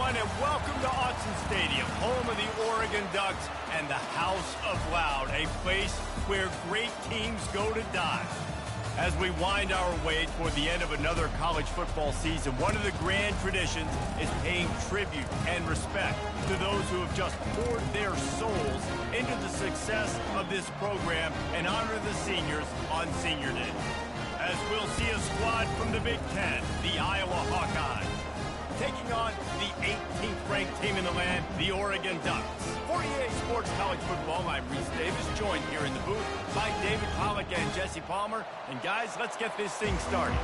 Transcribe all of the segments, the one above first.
everyone, and welcome to Autzen Stadium, home of the Oregon Ducks and the House of Loud, a place where great teams go to die. As we wind our way toward the end of another college football season, one of the grand traditions is paying tribute and respect to those who have just poured their souls into the success of this program and honor the seniors on Senior Day. As we'll see a squad from the Big Ten, the Iowa Hawkeyes, taking on the 18th ranked team in the land, the Oregon Ducks. For EA Sports College Football, I'm Reese Davis, joined here in the booth by David Pollack and Jesse Palmer. And guys, let's get this thing started.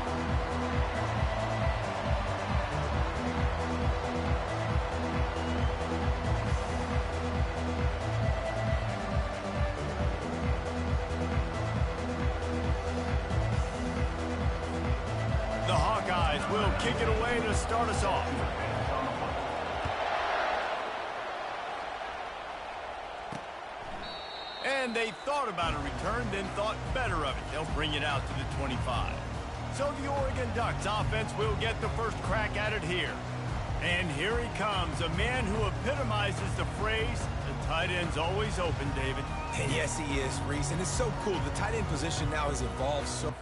The Hawkeyes will kick it away to start us off. And they thought about a return, then thought better of it. They'll bring it out to the 25. So the Oregon Ducks offense will get the first crack at it here. And here he comes, a man who epitomizes the phrase, the tight end's always open, David. And yes, he is, Reese. And it's so cool. The tight end position now has evolved so...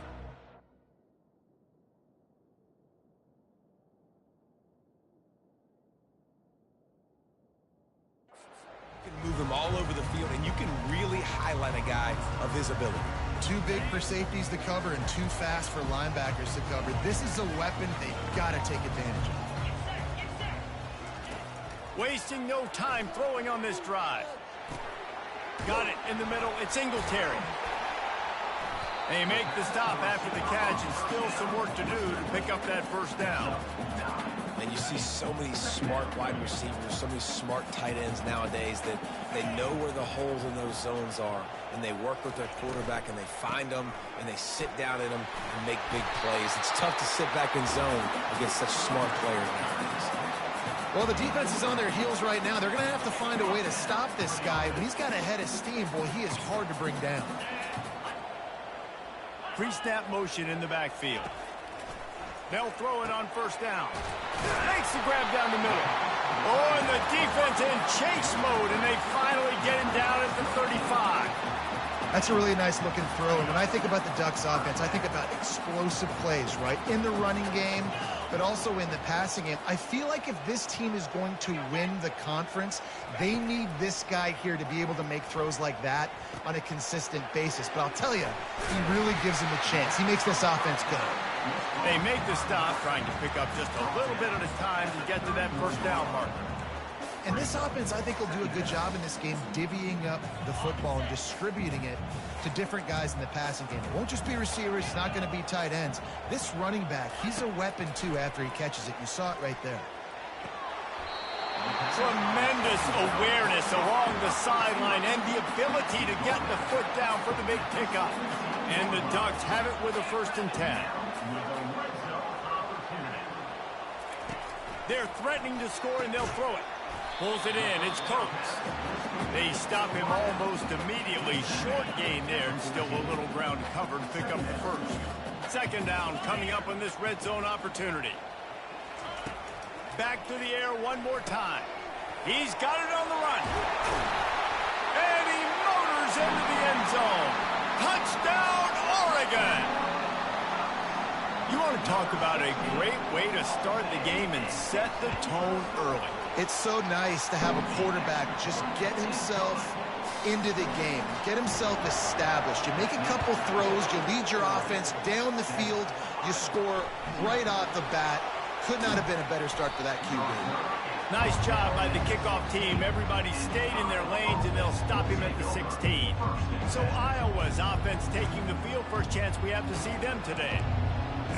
move him all over the field, and you can really highlight a guy of his ability. Too big for safeties to cover and too fast for linebackers to cover. This is a weapon they've got to take advantage of. Wasting no time throwing on this drive. Got it in the middle. It's Singletary. They make the stop after the catch, and still some work to do to pick up that first down. And you see so many smart wide receivers, so many smart tight ends nowadays that they know where the holes in those zones are, and they work with their quarterback, and they find them, and they sit down in them and make big plays. It's tough to sit back in zone against such smart players nowadays. Well, the defense is on their heels right now. They're going to have to find a way to stop this guy. When he's got a head of steam, boy, he is hard to bring down. Pre-snap motion in the backfield. They'll throw it on first down. Makes the grab down the middle. Oh, and the defense in chase mode, and they finally get him down at the 35. That's a really nice looking throw. And when I think about the Ducks offense, I think about explosive plays, right? In the running game, but also in the passing game. I feel like if this team is going to win the conference, they need this guy here to be able to make throws like that on a consistent basis. But I'll tell you, he really gives him a chance. He makes this offense go. They make the stop, trying to pick up just a little bit at a time to get to that first down marker. And this offense, I think, will do a good job in this game divvying up the football and distributing it to different guys in the passing game. It won't just be receivers. It's not going to be tight ends. This running back, he's a weapon, too, after he catches it. You saw it right there. Tremendous awareness along the sideline and the ability to get the foot down for the big pickup. And the Ducks have it with a 1st and 10. They're threatening to score, and they'll throw it. Pulls it in. It's Coates. They stop him almost immediately. Short gain there, and still a little ground covered to pick up the first. 2nd down coming up on this red zone opportunity. Back to the air one more time. He's got it on the run. And he motors into the end zone. Touchdown, Oregon! You want to talk about a great way to start the game and set the tone early. It's so nice to have a quarterback just get himself into the game, get himself established. You make a couple throws, you lead your offense down the field, you score right off the bat. Could not have been a better start for that QB. Nice job by the kickoff team. Everybody stayed in their lanes, and they'll stop him at the 16. So Iowa's offense taking the field. First chance we have to see them today.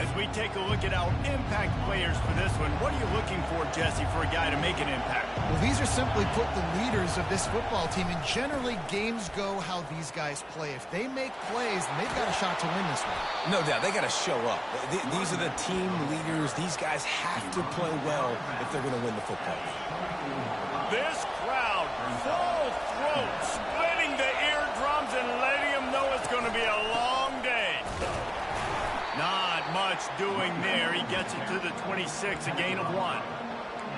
As we take a look at our impact players for this one, what are you looking for, Jesse, for a guy to make an impact? Well, these are simply put the leaders of this football team, and generally games go how these guys play. If they make plays, then they've got a shot to win this one. No doubt, they got to show up. These are the team leaders. These guys have to play well if they're going to win the football game. This crowd, full throat, splitting the eardrums and letting them know it's going to be a long day. Not much doing there. He gets it to the 26, a gain of 1.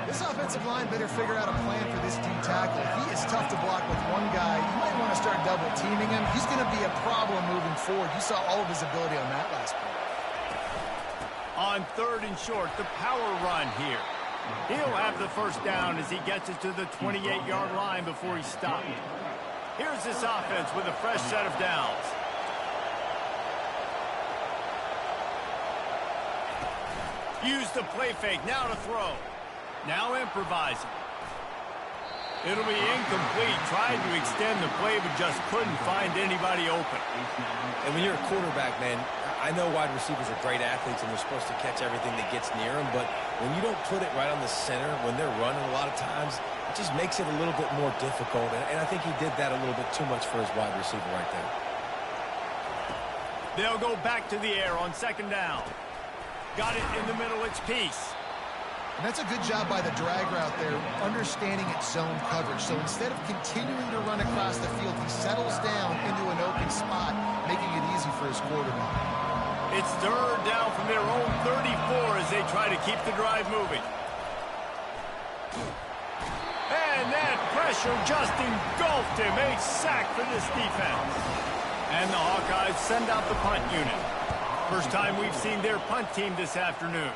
This offensive line better figure out a plan for this D tackle. He is tough to block with one guy. You might want to start double teaming him. He's going to be a problem moving forward. You saw all of his ability on that last play. On 3rd and short, the power run here. He'll have the first down as he gets it to the 28-yard line before he's stopped. Here's this offense with a fresh set of downs. Use the play fake, now to throw. Now improvising. It'll be incomplete. Tried to extend the play, but just couldn't find anybody open. And when you're a quarterback, man, I know wide receivers are great athletes and they're supposed to catch everything that gets near them, but when you don't put it right on the center, when they're running a lot of times, it just makes it a little bit more difficult. And I think he did that a little bit too much for his wide receiver right there. They'll go back to the air on 2nd down. Got it in the middle, it's Peace. And that's a good job by the drag route there, understanding its zone coverage. So instead of continuing to run across the field, he settles down into an open spot, making it easy for his quarterback. It's 3rd down from their own 34 as they try to keep the drive moving. And that pressure just engulfed him. A sack for this defense. And the Hawkeyes send out the punt unit. First time we've seen their punt team this afternoon.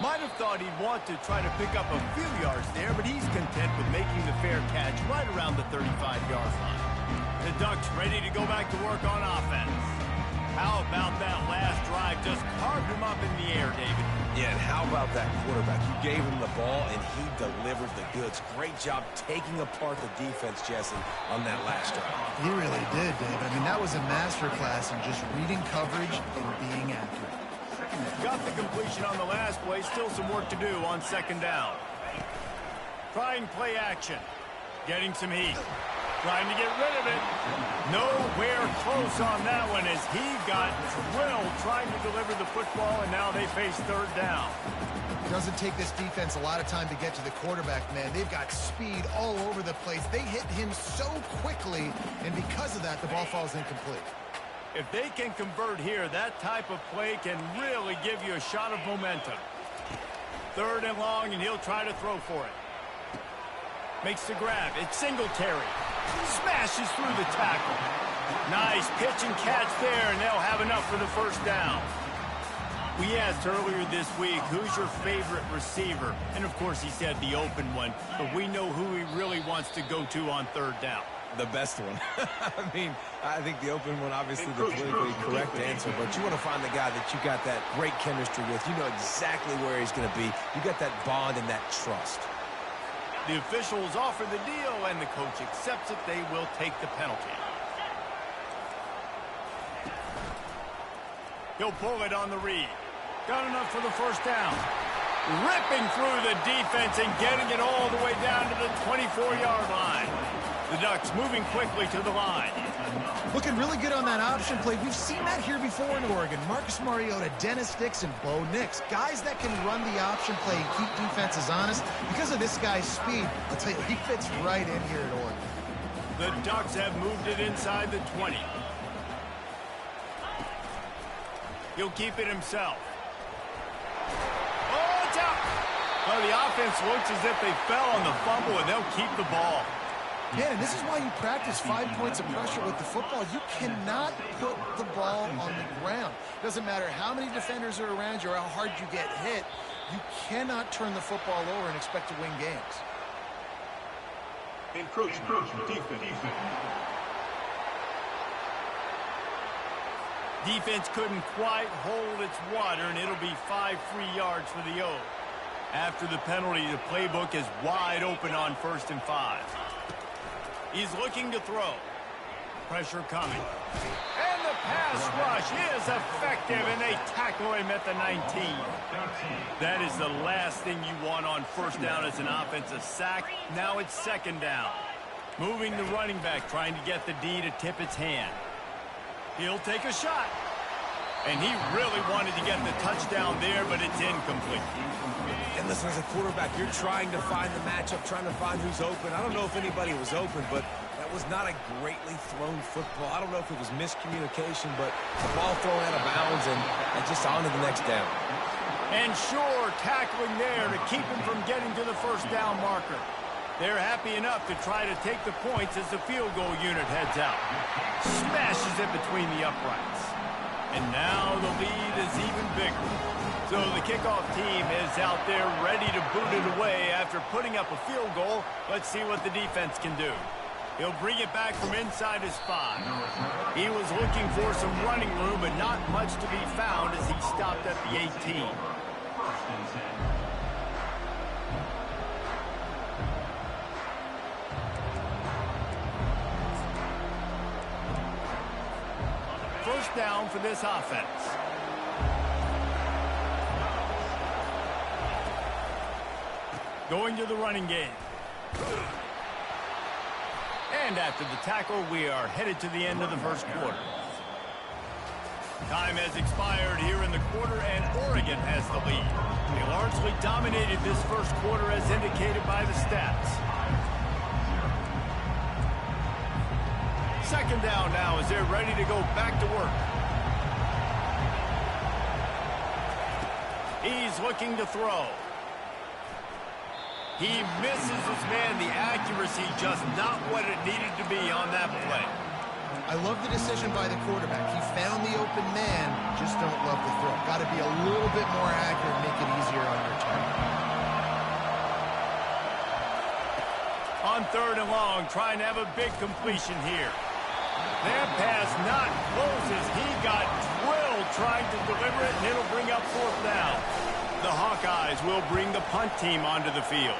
Might have thought he'd want to try to pick up a few yards there, but he's content with making the fair catch right around the 35-yard line. The Ducks ready to go back to work on offense. How about that last drive? Just carved him up in the air, David. Yeah, and how about that quarterback? You gave him the ball, and he delivered the goods. Great job taking apart the defense, Jesse, on that last drive. He really did, Dave. I mean, that was a masterclass in just reading coverage and being accurate. Got the completion on the last play. Still some work to do on 2nd down. Trying play action. Getting some heat. Trying to get rid of it. Nowhere close on that one as he got drilled trying to deliver the football, and now they face 3rd down. It doesn't take this defense a lot of time to get to the quarterback, man. They've got speed all over the place. They hit him so quickly, and because of that, the ball falls incomplete. If they can convert here, that type of play can really give you a shot of momentum. 3rd and long, and he'll try to throw for it. Makes the grab. It's Singletary. Smashes through the tackle. Nice pitch and catch there, and they'll have enough for the first down. We asked earlier this week, who's your favorite receiver? And, of course, he said the open one, but we know who he really wants to go to on 3rd down. The best one. I mean, I think the open one, obviously the politically correct answer, but you want to find the guy that you got that great chemistry with. You know exactly where he's going to be. You got that bond and that trust. The officials offer the deal, and the coach accepts it. They will take the penalty. He'll pull it on the read. Got enough for the first down. Ripping through the defense and getting it all the way down to the 24-yard line. The Ducks moving quickly to the line. Looking really good on that option play. We've seen that here before in Oregon. Marcus Mariota, Dennis Dix, and Bo Nix. Guys that can run the option play and keep defenses honest. Because of this guy's speed, I'll tell you, he fits right in here at Oregon. The Ducks have moved it inside the 20. He'll keep it himself. Oh, it's out! Well, the offense looks as if they fell on the fumble, and they'll keep the ball. Yeah, and this is why you practice 5 points of pressure with the football. You cannot put the ball on the ground. Doesn't matter how many defenders are around you or how hard you get hit. You cannot turn the football over and expect to win games. Defense. Defense couldn't quite hold its water, and it'll be 5 free yards for the O. After the penalty, the playbook is wide open on 1st and 5. He's looking to throw. Pressure coming. And the pass rush is effective, and they tackle him at the 19. That is the last thing you want on 1st down as an offensive sack. Now it's 2nd down. Moving the running back, trying to get the D to tip its hand. He'll take a shot. And he really wanted to get the touchdown there, but it's incomplete. And listen, as a quarterback, you're trying to find the matchup, trying to find who's open. I don't know if anybody was open, but that was not a greatly thrown football. I don't know if it was miscommunication, but the ball thrown out of bounds and just on to the next down. And sure, tackling there to keep him from getting to the first down marker. They're happy enough to try to take the points as the field goal unit heads out. Smashes it between the uprights. And now the lead is even bigger. So the kickoff team is out there ready to boot it away after putting up a field goal. Let's see what the defense can do. He'll bring it back from inside his 5. He was looking for some running room, but not much to be found as he stopped at the 18. First down for this offense. Going to the running game. And after the tackle, we are headed to the end of the first quarter. Time has expired here in the quarter, and Oregon has the lead. They largely dominated this first quarter as indicated by the stats. Second down now as they're ready to go back to work. He's looking to throw. He misses his man. The accuracy just not what it needed to be on that play. I love the decision by the quarterback. He found the open man, just don't love the throw. Got to be a little bit more accurate, make it easier on your target. On third and long, trying to have a big completion here. That pass not close as he got drilled trying to deliver it, and it'll bring up fourth down. The Hawkeyes will bring the punt team onto the field.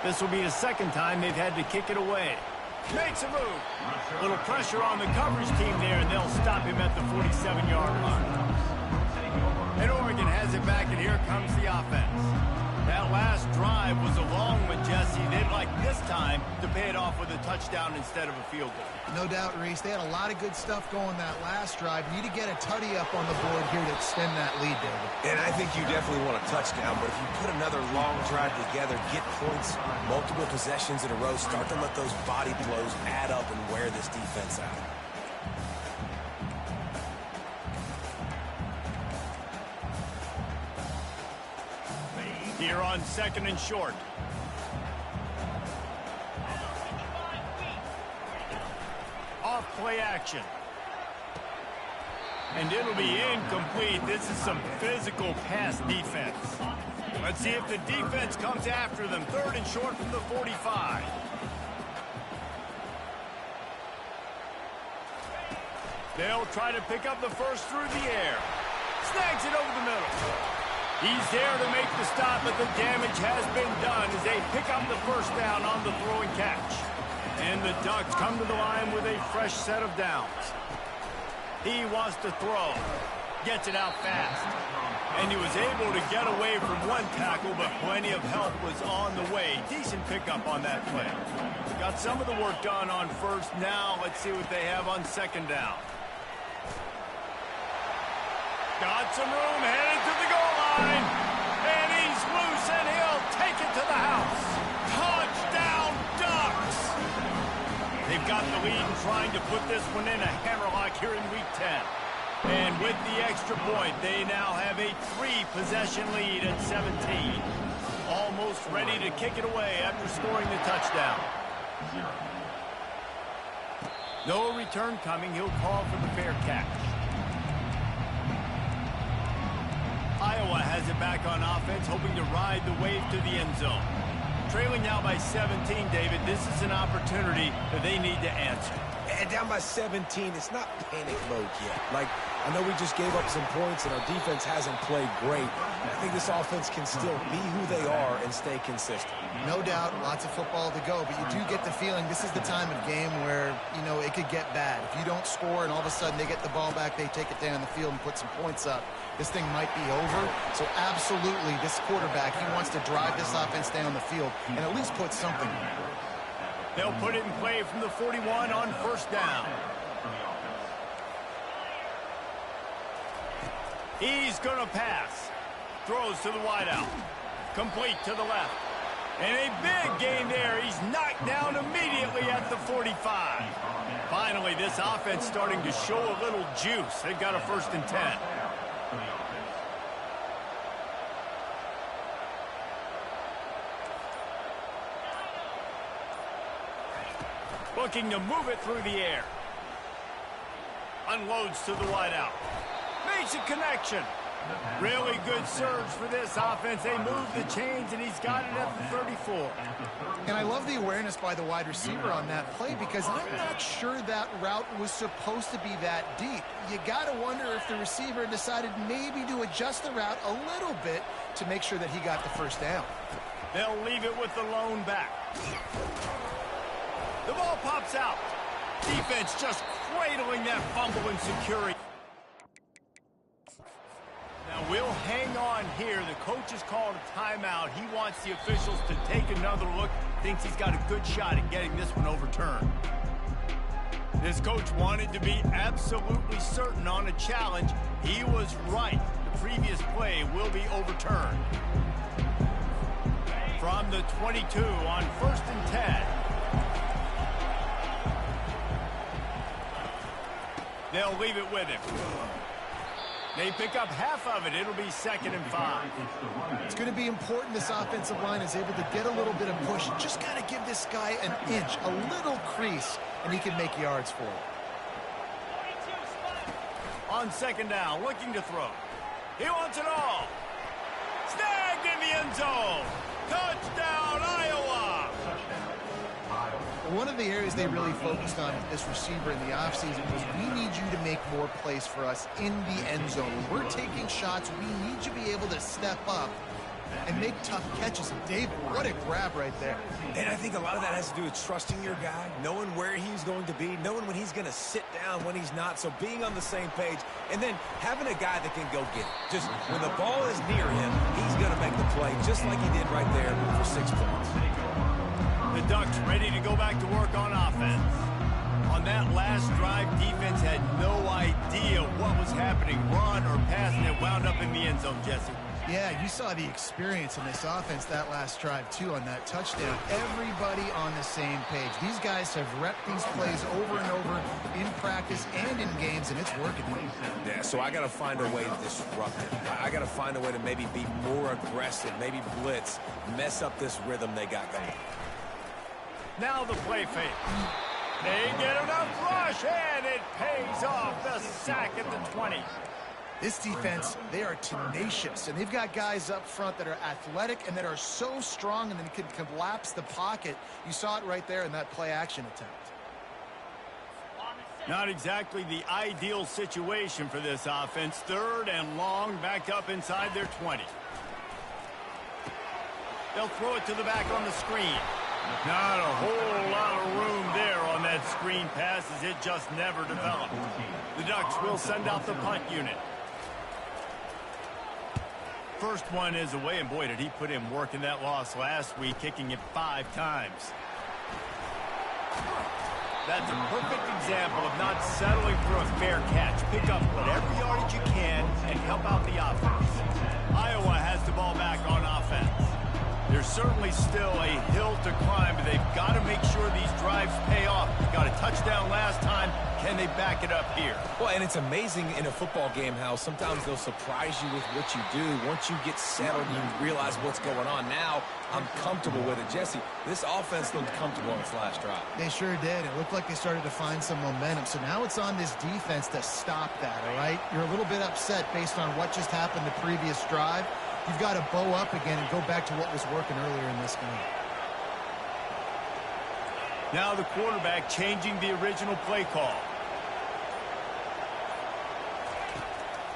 This will be the second time they've had to kick it away. Makes a move. A little pressure on the coverage team there, and they'll stop him at the 47-yard line. And Oregon has it back, and here comes the offense. That last drive was a long one, Jesse. They'd like this time to pay it off with a touchdown instead of a field goal. No doubt, Reese. They had a lot of good stuff going that last drive. Need to get a tutty up on the board here to extend that lead, David. And I think you definitely want a touchdown, but if you put another long drive together, get points, multiple possessions in a row, start to let those body blows add up and wear this defense out. Here on second and short. Off play action. And it'll be incomplete. This is some physical pass defense. Let's see if the defense comes after them. Third and short from the 45. They'll try to pick up the first through the air. Snags it over the middle. He's there to make the stop, but the damage has been done as they pick up the first down on the throw and catch. And the Ducks come to the line with a fresh set of downs. He wants to throw. Gets it out fast. And he was able to get away from one tackle, but plenty of help was on the way. Decent pickup on that play. Got some of the work done on first. Now let's see what they have on second down. Got some room, headed to the goal line. And he's loose, and he'll take it to the house. Touchdown, Ducks! They've got the lead and trying to put this one in a hammerlock here in Week 10. And with the extra point, they now have a 3-possession lead at 17. Almost ready to kick it away after scoring the touchdown. No return coming. He'll call for the fair catch. Iowa has it back on offense, hoping to ride the wave to the end zone. Trailing now by 17, David. This is an opportunity that they need to answer. And down by 17, it's not panic mode yet. Like, I know we just gave up some points and our defense hasn't played great. I think this offense can still be who they are and stay consistent. No doubt, lots of football to go, but you do get the feeling this is the time of game where, you know, it could get bad. If you don't score and all of a sudden they get the ball back, they take it down the field and put some points up, this thing might be over. So absolutely, this quarterback, he wants to drive this offense down the field and at least put something in. They'll put it in play from the 41 on first down. He's going to pass. Throws to the wideout. Complete to the left. And a big gain there. He's knocked down immediately at the 45. Finally, this offense starting to show a little juice. They've got a 1st and 10. Looking to move it through the air. Unloads to the wideout. Makes a connection. Really good surge for this offense. They move the chains, and he's got it at the 34. And I love the awareness by the wide receiver on that play because I'm not sure that route was supposed to be that deep. You got to wonder if the receiver decided maybe to adjust the route a little bit to make sure that he got the first down. They'll leave it with the lone back. The ball pops out. Defense just cradling that fumble and security. Now we'll hang on here. The coach has called a timeout. He wants the officials to take another look. Thinks he's got a good shot at getting this one overturned. This coach wanted to be absolutely certain on a challenge. He was right. The previous play will be overturned. From the 22 on 1st and 10. They'll leave it with him. They pick up half of it. It'll be 2nd and 5. It's going to be important this offensive line is able to get a little bit of push. Just got to give this guy an inch, a little crease, and he can make yards for it. On 2nd down, looking to throw. He wants it all. Snagged in the end zone. Touchdown, Iowa. One of the areas they really focused on with this receiver in the offseason was we need you to make more plays for us in the end zone. When we're taking shots, we need you to be able to step up and make tough catches. And David, what a grab right there. And I think a lot of that has to do with trusting your guy, knowing where he's going to be, knowing when he's going to sit down, when he's not. So being on the same page, and then having a guy that can go get it. Just when the ball is near him, he's going to make the play, just like he did right there for 6 points. The Ducks ready to go back to work on offense. On that last drive, defense had no idea what was happening, run or pass, and it wound up in the end zone, Jesse. Yeah, you saw the experience in this offense that last drive, too, on that touchdown. Everybody on the same page. These guys have repped these plays over and over in practice and in games, and it's working. Yeah, so I got to find a way to disrupt it. I got to find a way to maybe be more aggressive, maybe blitz, mess up this rhythm they got going. Now the play fake. They get enough rush, and it pays off. The sack at the 20. This defense, they are tenacious, and they've got guys up front that are athletic and that are so strong and then can collapse the pocket. You saw it right there in that play-action attempt. Not exactly the ideal situation for this offense. 3rd and long, backed up inside their 20. They'll throw it to the back on the screen. Not a whole lot of room there on that screen pass as it just never developed. The Ducks will send out the punt unit. First one is away, and boy, did he put in work in that loss last week, kicking it 5 times. That's a perfect example of not settling for a fair catch. Pick up whatever yardage you can and help out the offense. Iowa has the ball back on offense. There's certainly still a hill to climb, but they've got to make sure these drives pay off. Got a touchdown last time. Can they back it up here? Well, and it's amazing in a football game how sometimes they'll surprise you with what you do. Once you get settled, you realize what's going on. Now, I'm comfortable with it. Jesse, this offense looked comfortable on its last drive. They sure did. It looked like they started to find some momentum. So now it's on this defense to stop that, all right? You're a little bit upset based on what just happened the previous drive. You've got to bow up again and go back to what was working earlier in this game. Now the quarterback changing the original play call.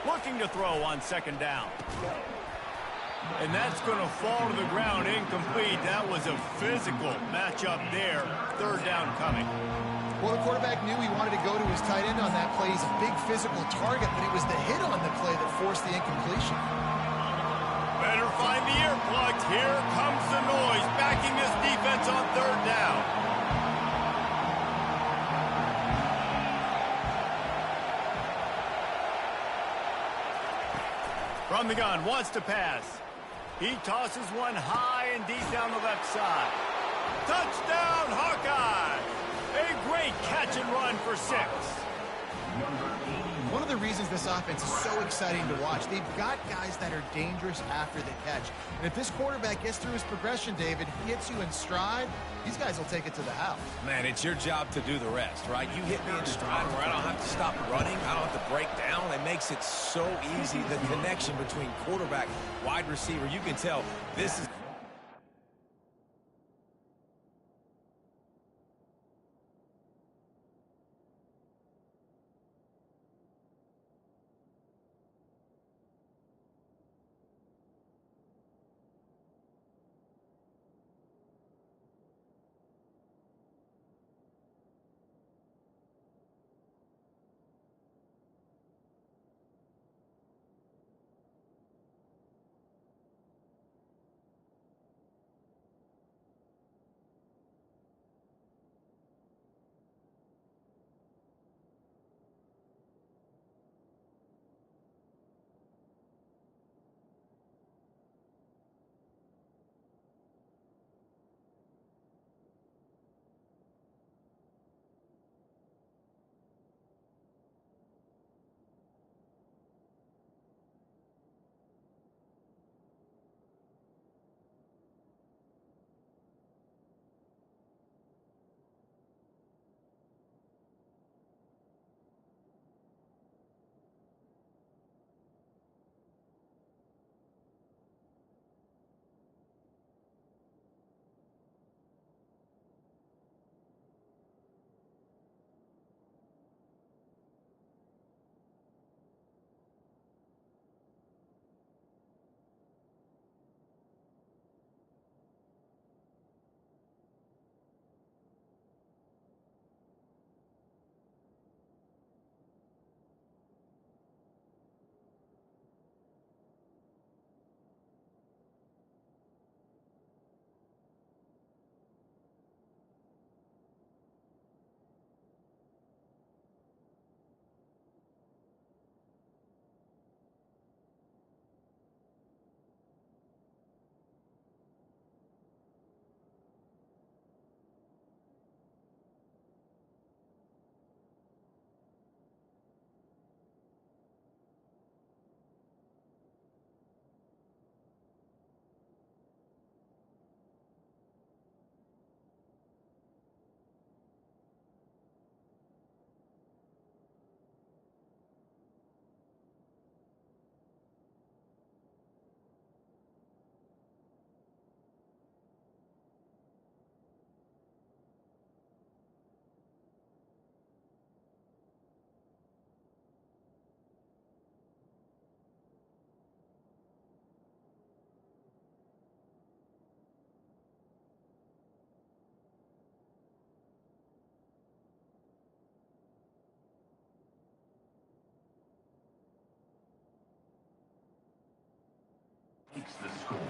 Looking to throw on 2nd down. And that's going to fall to the ground incomplete. That was a physical matchup there. 3rd down coming. Well, the quarterback knew he wanted to go to his tight end on that play. He's a big physical target, but it was the hit on the play that forced the incompletion. Better find the earplugs. Here comes the noise, backing this defense on 3rd down. From the gun, wants to pass. He tosses one high and deep down the left side. Touchdown, Hawkeyes! A great catch and run for 6. One of the reasons this offense is so exciting to watch, they've got guys that are dangerous after the catch. And if this quarterback gets through his progression, David, hits you in stride, these guys will take it to the house. Man, it's your job to do the rest, right? You hit me in stride where I don't have to stop running. I don't have to break down. It makes it so easy, the connection between quarterback, wide receiver. You can tell this is...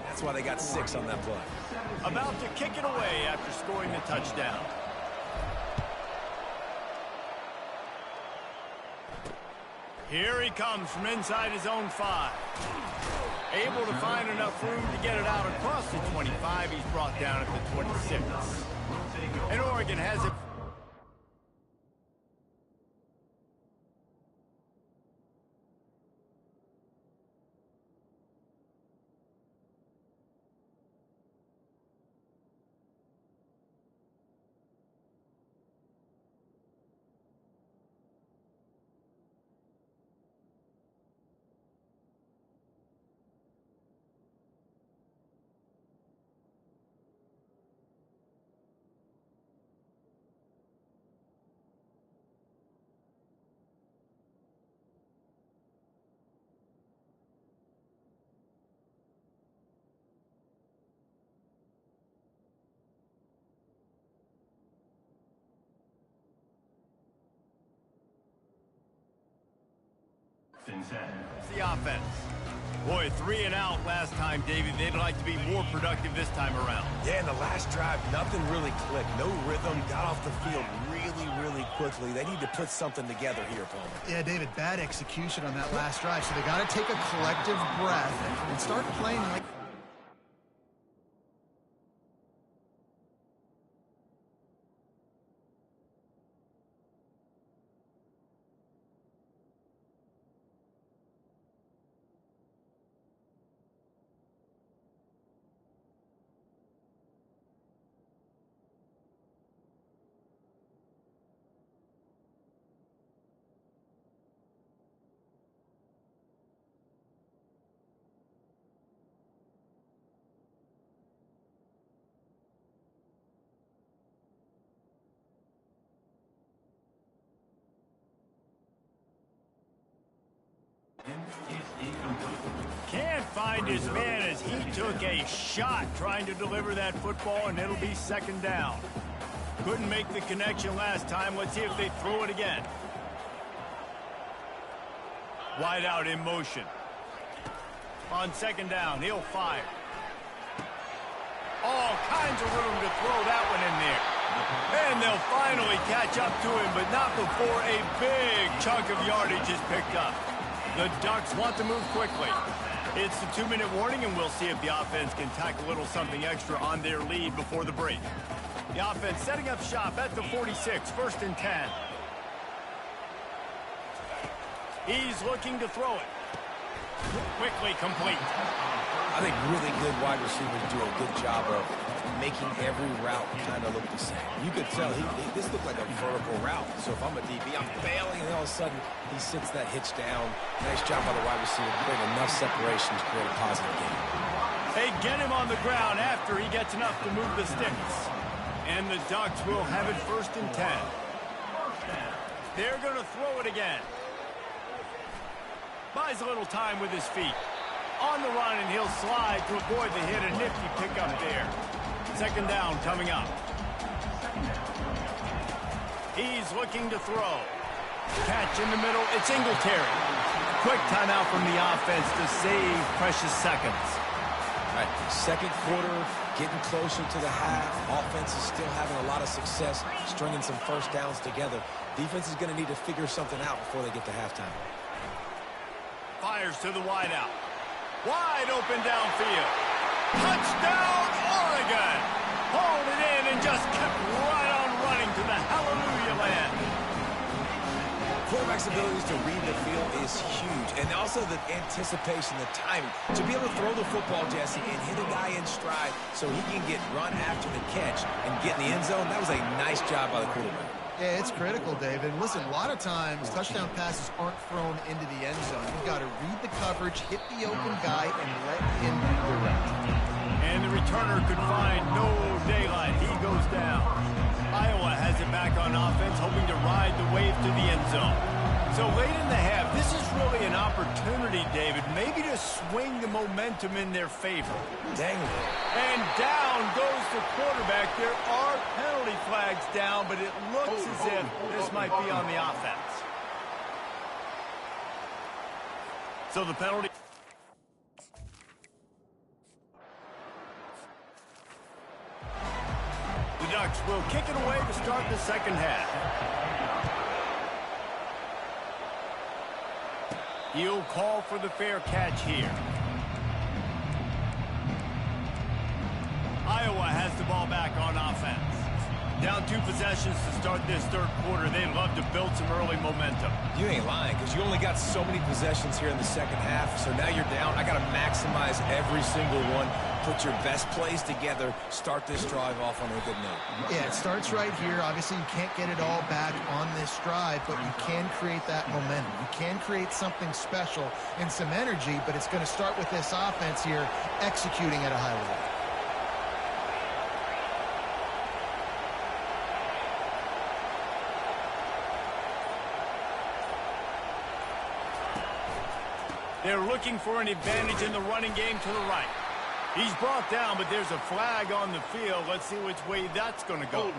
That's why they got 6 on that play. About to kick it away after scoring the touchdown. Here he comes from inside his own 5. Able to find enough room to get it out across the 25. He's brought down at the 26. And Oregon has it. The offense. Boy, 3 and out last time, David. They'd like to be more productive this time around. Yeah, in the last drive, nothing really clicked. No rhythm, got off the field really quickly. They need to put something together here, Palmer. Yeah, David, bad execution on that last drive. So they got to take a collective breath and start playing like... Can't find his man as he took a shot trying to deliver that football, and it'll be second down. Couldn't make the connection last time. Let's see if they throw it again. Wide out in motion. On second down, he'll fire. All kinds of room to throw that one in there. And they'll finally catch up to him, but not before a big chunk of yardage is picked up. The Ducks want to move quickly. It's the 2-minute warning, and we'll see if the offense can tack a little something extra on their lead before the break. The offense setting up shop at the 46, 1st and 10. He's looking to throw it. Quickly complete. I think really good wide receivers do a good job of making every route kind of look the same. You could tell this looked like a vertical route. So if I'm a DB, I'm bailing, and all of a sudden he sits that hitch down. Nice job by the wide receiver, creating enough separation to create a positive game. They get him on the ground after he gets enough to move the sticks. And the Ducks will have it 1st and 10. They're going to throw it again. Buys a little time with his feet. On the run, and he'll slide to avoid the hit. A nifty pickup there. Second down coming up. He's looking to throw. Catch in the middle. It's Singletary. Quick timeout from the offense to save precious seconds. All right, second quarter, getting closer to the half. Offense is still having a lot of success stringing some first downs together. Defense is going to need to figure something out before they get to halftime. Fires to the wideout. Wide open downfield. Touchdown, Oregon! Hauled it in and just kept right on running to the hallelujah land. Quarterback's abilities to read the field is huge, and also the anticipation, the timing. To be able to throw the football, Jesse, and hit a guy in stride so he can get run after the catch and get in the end zone, that was a nice job by the quarterback. Yeah, it's critical, David. Listen, a lot of times touchdown passes aren't thrown into the end zone. You've got to read the coverage, hit the open guy, and let him do the rest. And the returner could find no daylight. He goes down. Iowa has it back on offense, hoping to ride the wave to the end zone. So late in the half, this is really an opportunity, David, maybe to swing the momentum in their favor. Dang it. And down goes the quarterback. There are penalty flags down, but it looks as if this might be on the offense. So the penalty... The Ducks will kick it away to start the second half. He'll call for the fair catch here. Iowa has the ball back on offense. Down 2 possessions to start this third quarter. They'd love to build some early momentum. You ain't lying, because you only got so many possessions here in the second half, so now you're down. I got to maximize every single one. Put your best plays together. Start this drive off on a good note. Yeah, it starts right here. Obviously, you can't get it all back on this drive, but you can create that momentum. You can create something special and some energy, but it's going to start with this offense here executing at a high level. They're looking for an advantage in the running game to the right. He's brought down, but there's a flag on the field. Let's see which way that's going to go.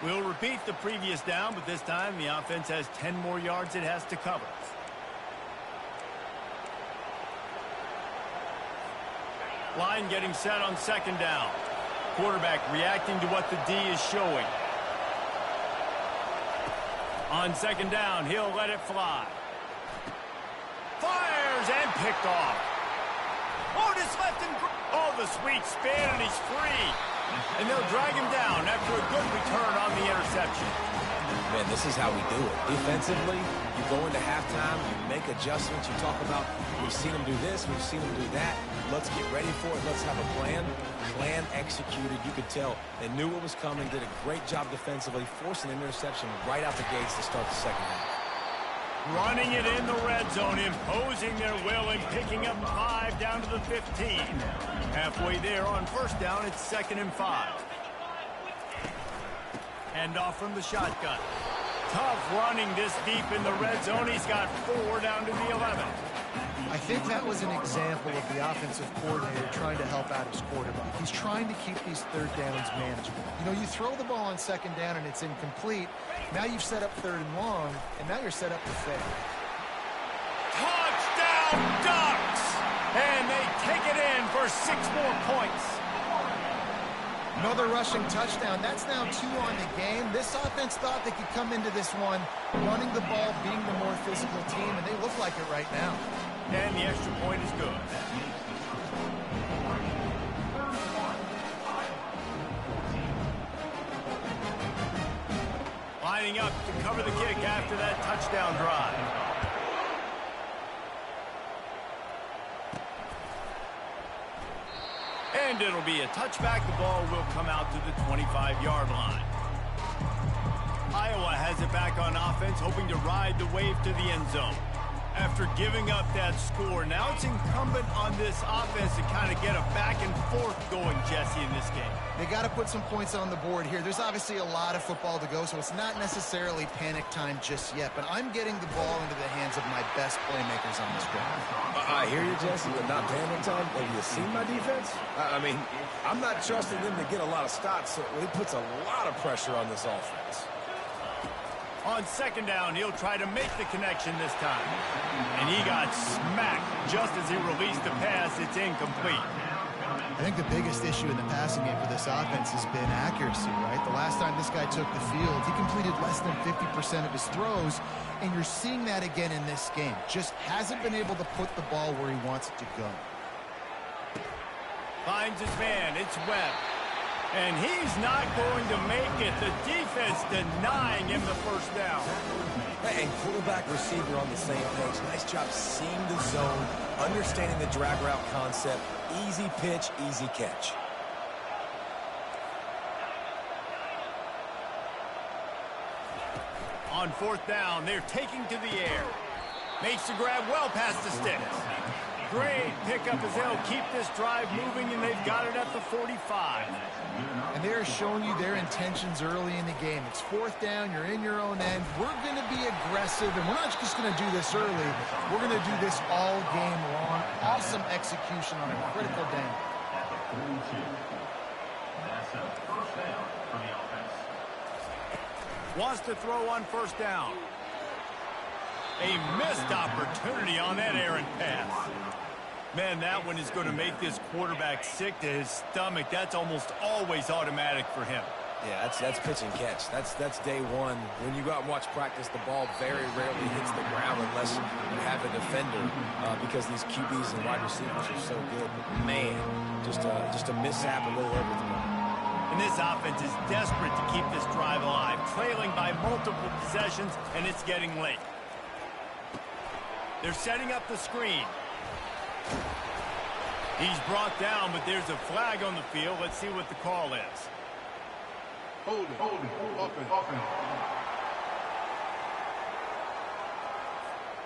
We'll repeat the previous down, but this time the offense has 10 more yards it has to cover. Line getting set on second down. Quarterback reacting to what the D is showing. On second down, he'll let it fly. Fires and picked off. Otis left him. Oh, the sweet spin, and he's free. And they'll drag him down after a good return on the interception. Man, this is how we do it. Defensively, you go into halftime, you make adjustments. You talk about, we've seen them do this, we've seen them do that. Let's get ready for it. Let's have a plan. Plan executed. You could tell they knew what was coming, did a great job defensively, forcing an interception right out the gates to start the second half. Running it in the red zone, imposing their will and picking up 5 down to the 15. Halfway there on first down, it's 2nd and 5. Hand off from the shotgun. Tough running this deep in the red zone. He's got 4 down to the 11. I think that was an example of the offensive coordinator trying to help out his quarterback. He's trying to keep these third downs manageable. You know, you throw the ball on second down and it's incomplete. Now you've set up third and long, and now you're set up to fail. Touchdown Ducks! And they take it in for 6 more points. Another rushing touchdown. That's now 2 on the game. This offense thought they could come into this one running the ball, being the more physical team, and they look like it right now. And the extra point is good. Lining up to cover the kick after that touchdown drive. And it'll be a touchback. The ball will come out to the 25-yard line. Iowa has it back on offense, hoping to ride the wave to the end zone. After giving up that score, now it's incumbent on this offense to kind of get a back and forth going, Jesse, in this game. They got to put some points on the board here. There's obviously a lot of football to go, so it's not necessarily panic time just yet, but I'm getting the ball into the hands of my best playmakers on this drive. I hear you, Jesse, but not panic time. Have you seen my defense? I mean, I'm not trusting them to get a lot of stops, so it puts a lot of pressure on this offense. On second down, he'll try to make the connection this time. And he got smacked just as he released the pass. It's incomplete. I think the biggest issue in the passing game for this offense has been accuracy, right? The last time this guy took the field, he completed less than 50% of his throws, and you're seeing that again in this game. Just hasn't been able to put the ball where he wants it to go. Finds his man. It's Webb. And he's not going to make it. The defense denying him the first down. And quarterback receiver on the same page. Nice job seeing the zone, understanding the drag route concept. Easy pitch, easy catch. On fourth down, they're taking to the air. Makes the grab well past the sticks. Great pickup as they'll keep this drive moving, and they've got it at the 45. And they're showing you their intentions early in the game. It's fourth down, you're in your own end. We're going to be aggressive, and we're not just going to do this early. We're going to do this all game long. Awesome execution on a critical down. Wants to throw on first down. A missed opportunity on that errant pass. Man, that one is going to make this quarterback sick to his stomach. That's almost always automatic for him. Yeah, that's pitch and catch. That's day one. When you go out and watch practice, the ball very rarely hits the ground unless you have a defender because these QBs and wide receivers are so good. Man, just a mishap, a little overthrow. And this offense is desperate to keep this drive alive, trailing by multiple possessions, and it's getting late. They're setting up the screen. He's brought down, but there's a flag on the field. Let's see what the call is.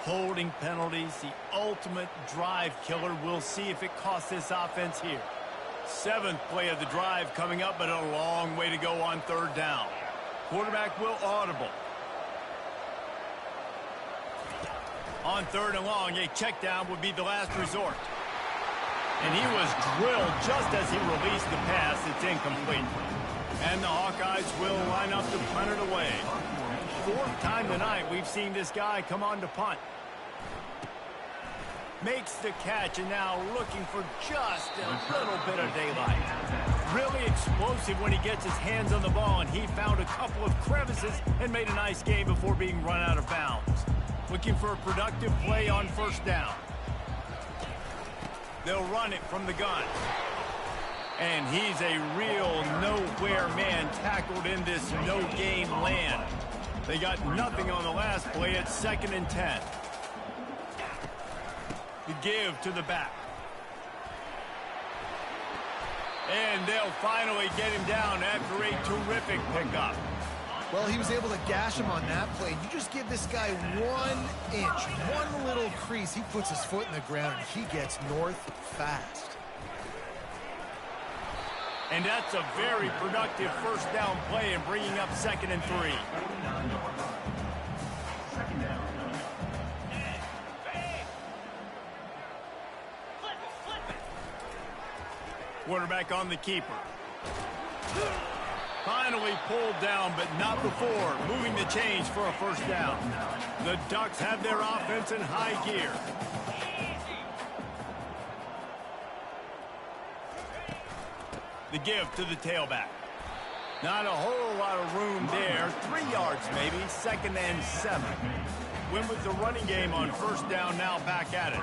Holding penalties, the ultimate drive killer. We'll see if it costs this offense here. 7th play of the drive coming up, but a long way to go on third down. Quarterback will audible. On third and long, a check down would be the last resort. And he was drilled just as he released the pass. It's incomplete. And the Hawkeyes will line up to punt it away. 4th time tonight we've seen this guy come on to punt. Makes the catch, and now looking for just a little bit of daylight. Really explosive when he gets his hands on the ball, and he found a couple of crevices and made a nice game before being run out of bounds. Looking for a productive play on first down. They'll run it from the gun. And he's a real nowhere man tackled in this no-game land. They got nothing on the last play. It's 2nd and 10. The give to the back. And they'll finally get him down after a terrific pickup. Well, he was able to gash him on that play. You just give this guy 1 inch, one little crease. He puts his foot in the ground, and he gets north fast. And that's a very productive first down play and bringing up 2nd and 3. Quarterback on the keeper. Finally pulled down, but not before moving the chains for a first down. The Ducks have their offense in high gear. The give to the tailback. Not a whole lot of room there. 3 yards maybe, 2nd and 7. Win with the running game on first down, now back at it.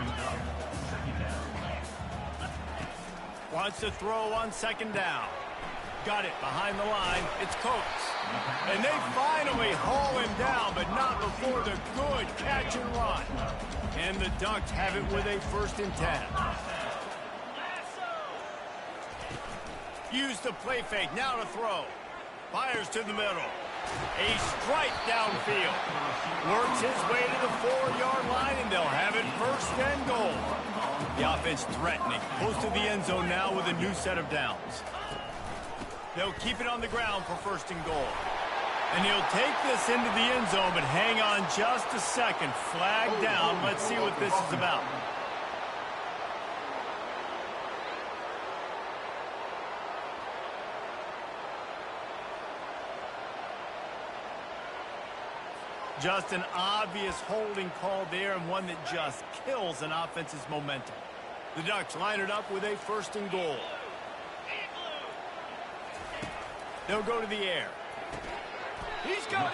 Wants to throw on 2nd down. Got it behind the line. It's Coates. And they finally haul him down, but not before the good catch and run. And the Ducks have it with a 1st and 10. Use the play fake, now to throw. Fires to the middle. A strike downfield. Works his way to the 4-yard line, and they'll have it 1st and goal. The offense threatening. Close to the end zone now with a new set of downs. They'll keep it on the ground for 1st and goal. And he'll take this into the end zone, but hang on just a second. Flag down. Let's see what this is about. Just an obvious holding call there, and one that just kills an offense's momentum. The Ducks line it up with a 1st and goal. They'll go to the air. He's got it.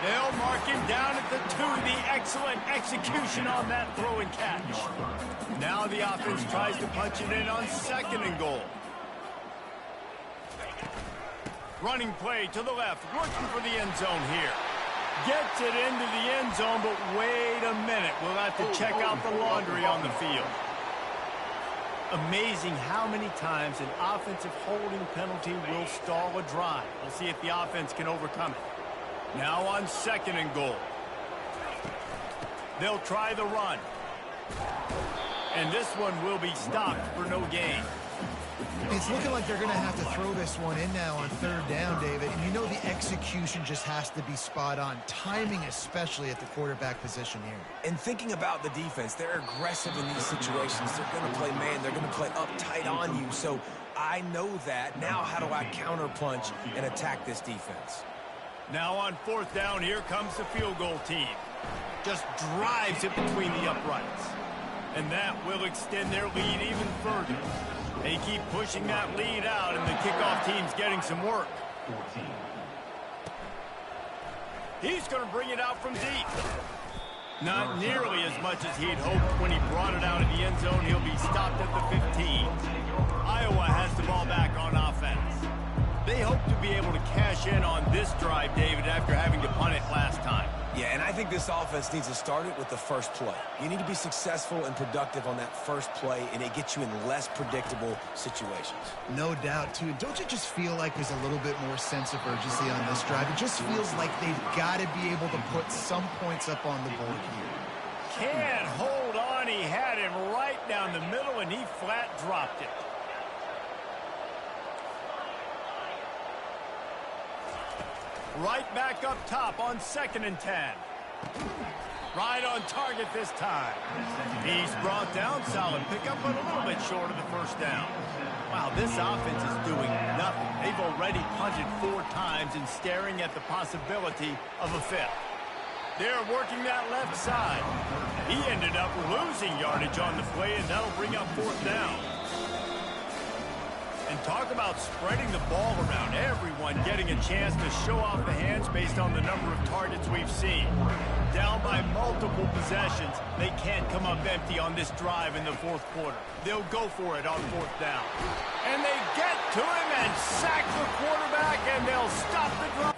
They'll mark him down at the 2. The excellent execution on that throw and catch. Now the offense tries to punch it in on 2nd and goal. Running play to the left, looking for the end zone here. Gets it into the end zone, but wait a minute. We'll have to check out the laundry on the field. Amazing how many times an offensive holding penalty will stall a drive. We'll see if the offense can overcome it. Now on 2nd and goal. They'll try the run. And this one will be stopped for no gain. It's looking like they're going to have to throw this one in now on 3rd down, David. And you know the execution just has to be spot on. Timing, especially at the quarterback position here. And thinking about the defense, they're aggressive in these situations. They're going to play man. They're going to play up tight on you. So I know that. Now how do I counterpunch and attack this defense? Now on 4th down, here comes the field goal team. Just drives it between the uprights. And that will extend their lead even further. They keep pushing that lead out, and the kickoff team's getting some work. He's going to bring it out from deep. Not nearly as much as he'd hoped when he brought it out of the end zone. He'll be stopped at the 15. Iowa has the ball back on offense. They hope to be able to cash in on this drive, David, after having to punt it last time. Yeah, and I think this offense needs to start it with the first play. You need to be successful and productive on that first play, and it gets you in less predictable situations. No doubt, too. Don't you just feel like there's a little bit more sense of urgency on this drive? It just feels like they've got to be able to put some points up on the board here. Can't hold on. He had him right down the middle, and he flat dropped it. Right back up top on 2nd and 10. Right on target this time. He's brought down, solid pickup, but a little bit short of the 1st down. Wow, this offense is doing nothing. They've already punted 4 times and staring at the possibility of a 5th. They're working that left side. He ended up losing yardage on the play, and that'll bring up 4th down. And talk about spreading the ball around. Everyone getting a chance to show off the hands based on the number of targets we've seen. Down by multiple possessions, they can't come up empty on this drive in the 4th quarter. They'll go for it on 4th down. And they get to him and sack the quarterback, and they'll stop the drive.